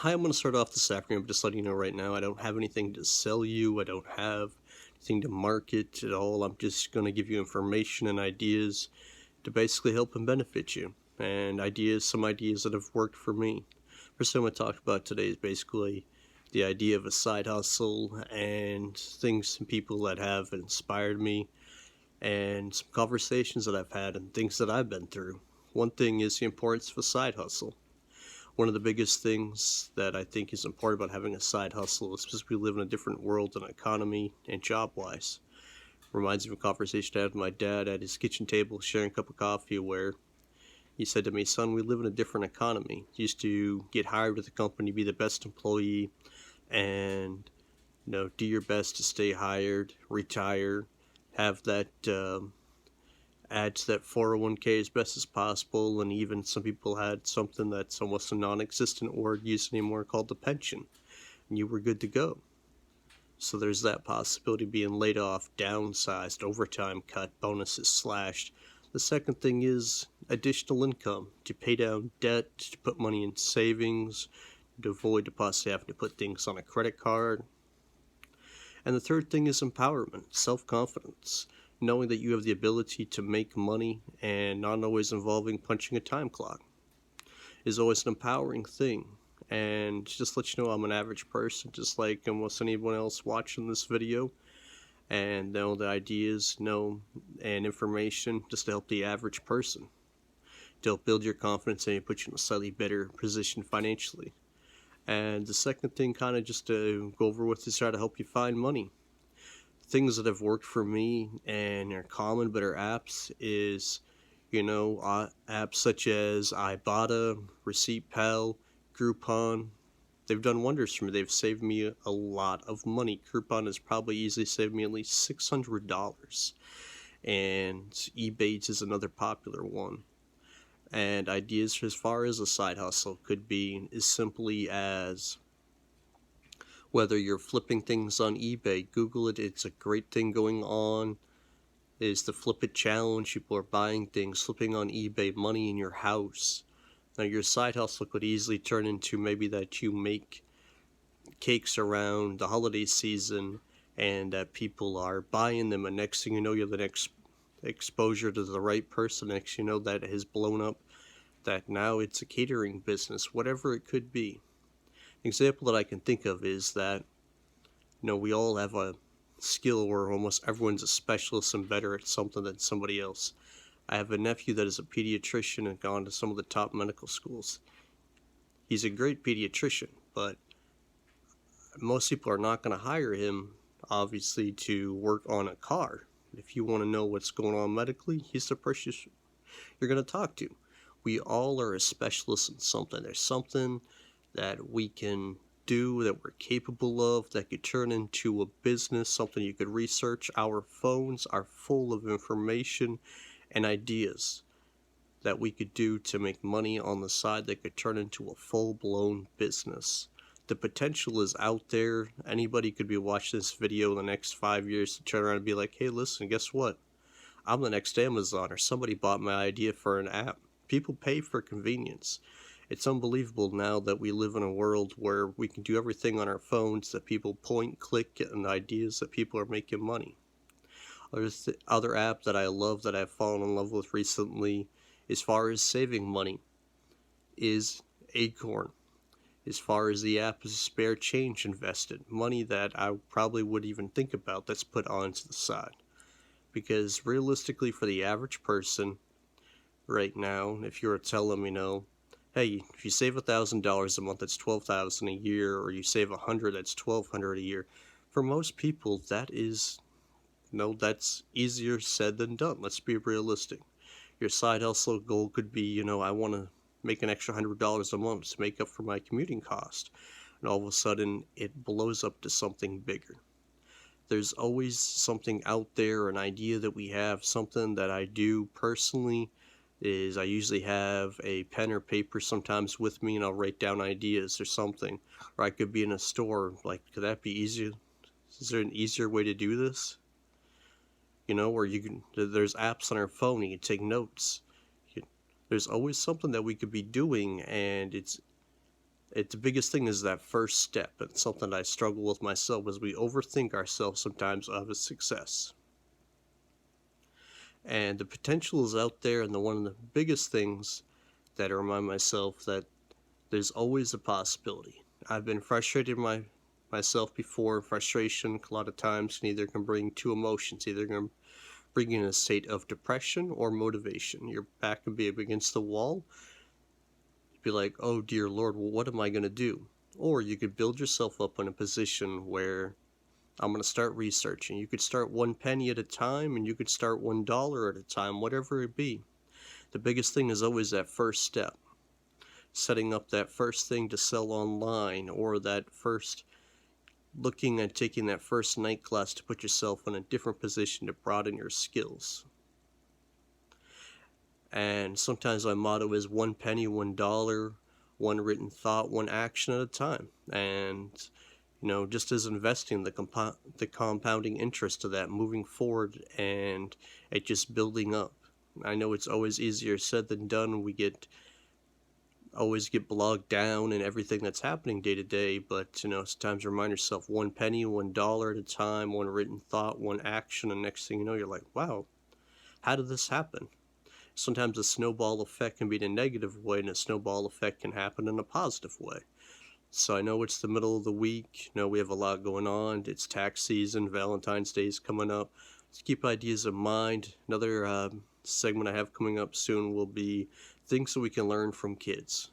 Hi, I'm going to start off this afternoon. I'm just letting you know right now, I don't have anything to sell you. I don't have anything to market at all. I'm just going to give you information and ideas to basically help and benefit you. And some ideas that have worked for me. First thing I'm going to talk about today is basically the idea of a side hustle and things and people that have inspired me and some conversations that I've had and things that I've been through. One thing is the importance of a side hustle. One of the biggest things that I think is important about having a side hustle is because we live in a different world and economy and job wise. Reminds me of a conversation I had with my dad at his kitchen table sharing a cup of coffee where he said to me, "Son, we live in a different economy. You used to get hired with a company, be the best employee, and do your best to stay hired, retire, have that add to that 401k as best as possible, and even some people had something that's almost a non-existent word used anymore called the pension, and you were good to go. So there's that possibility of being laid off, downsized, overtime cut, bonuses slashed. The second thing is additional income to pay down debt, to put money in savings, to avoid the possibility having to put things on a credit card. And the third thing is empowerment, self-confidence, knowing that you have the ability to make money and not always involving punching a time clock is always an empowering thing. And just let you know, I'm an average person, just like almost anyone else watching this video, and know the ideas, and information just to help the average person, to help build your confidence and put you in a slightly better position financially. And the second thing, kind of just to go over with, is try to help you find money. Things that have worked for me and are common but are apps is, apps such as Ibotta, ReceiptPal, Groupon. They've done wonders for me. They've saved me a lot of money. Groupon has probably easily saved me at least $600. And Ebates is another popular one. And ideas as far as a side hustle could be as simply as whether you're flipping things on eBay, Google it. It's a great thing going on. Is the Flip It Challenge. People are buying things, flipping on eBay, money in your house. Now your side hustle could easily turn into maybe that you make cakes around the holiday season and that people are buying them, and next thing you know, you're the next exposure to the right person. Next you know, that has blown up, that now it's a catering business, whatever it could be. An example that I can think of is that we all have a skill where almost everyone's a specialist and better at something than somebody else. I have a nephew that is a pediatrician and gone to some of the top medical schools. He's a great pediatrician, but most people are not going to hire him, obviously, to work on a car. If you want to know what's going on medically, he's the person you're going to talk to. We all are a specialist in something. There's something that we can do, that we're capable of, that could turn into a business, something you could research. Our phones are full of information and ideas that we could do to make money on the side that could turn into a full-blown business. The potential is out there. Anybody could be watching this video in the next 5 years to turn around and be like, "Hey, listen, guess what? I'm the next Amazon," or somebody bought my idea for an app. People pay for convenience. It's unbelievable now that we live in a world where we can do everything on our phones, that people point, click, and ideas that people are making money. Other app that I love, that I've fallen in love with recently, as far as saving money, is Acorn. As far as the app is spare change invested, money that I probably would even think about that's put onto the side. Because realistically, for the average person right now, if you were to tell them, hey, if you save $1,000 a month, that's $12,000 a year, or you save $100, that's $1,200 a year. For most people, that is, that's easier said than done. Let's be realistic. Your side hustle goal could be, I want to make an extra $100 a month to make up for my commuting cost. And all of a sudden, it blows up to something bigger. There's always something out there, an idea that we have. Something that I do personally is I usually have a pen or paper sometimes with me, and I'll write down ideas or something. Or I could be in a store, like, could that be easier? Is there an easier way to do this? Where there's apps on our phone, you can take notes. There's always something that we could be doing, and it's The biggest thing is that first step. It's something I struggle with myself, as we overthink ourselves sometimes of a success. And the potential is out there, and one of the biggest things that I remind myself that there's always a possibility. I've been frustrated myself before. Frustration a lot of times can bring two emotions, either going to bring you in a state of depression or motivation. Your back can be up against the wall. You'd be like, oh dear Lord, well, what am I going to do? Or you could build yourself up in a position where I'm going to start researching. You could start 1 penny at a time, and you could start $1 at a time, whatever it be. The biggest thing is always that first step. Setting up that first thing to sell online, or that first looking at taking that first night class to put yourself in a different position to broaden your skills. And sometimes my motto is 1 penny, $1, one written thought, one action at a time. And just as investing, the compounding interest of that moving forward, and it just building up. I know it's always easier said than done. We always get bogged down in everything that's happening day to day, but sometimes remind yourself 1 penny, $1 at a time, one written thought, one action, and next thing you know, you're like, wow, how did this happen? Sometimes a snowball effect can be in a negative way, and a snowball effect can happen in a positive way. So I know it's the middle of the week. We have a lot going on. It's tax season. Valentine's Day is coming up. Let's keep ideas in mind. Another segment I have coming up soon will be things that we can learn from kids.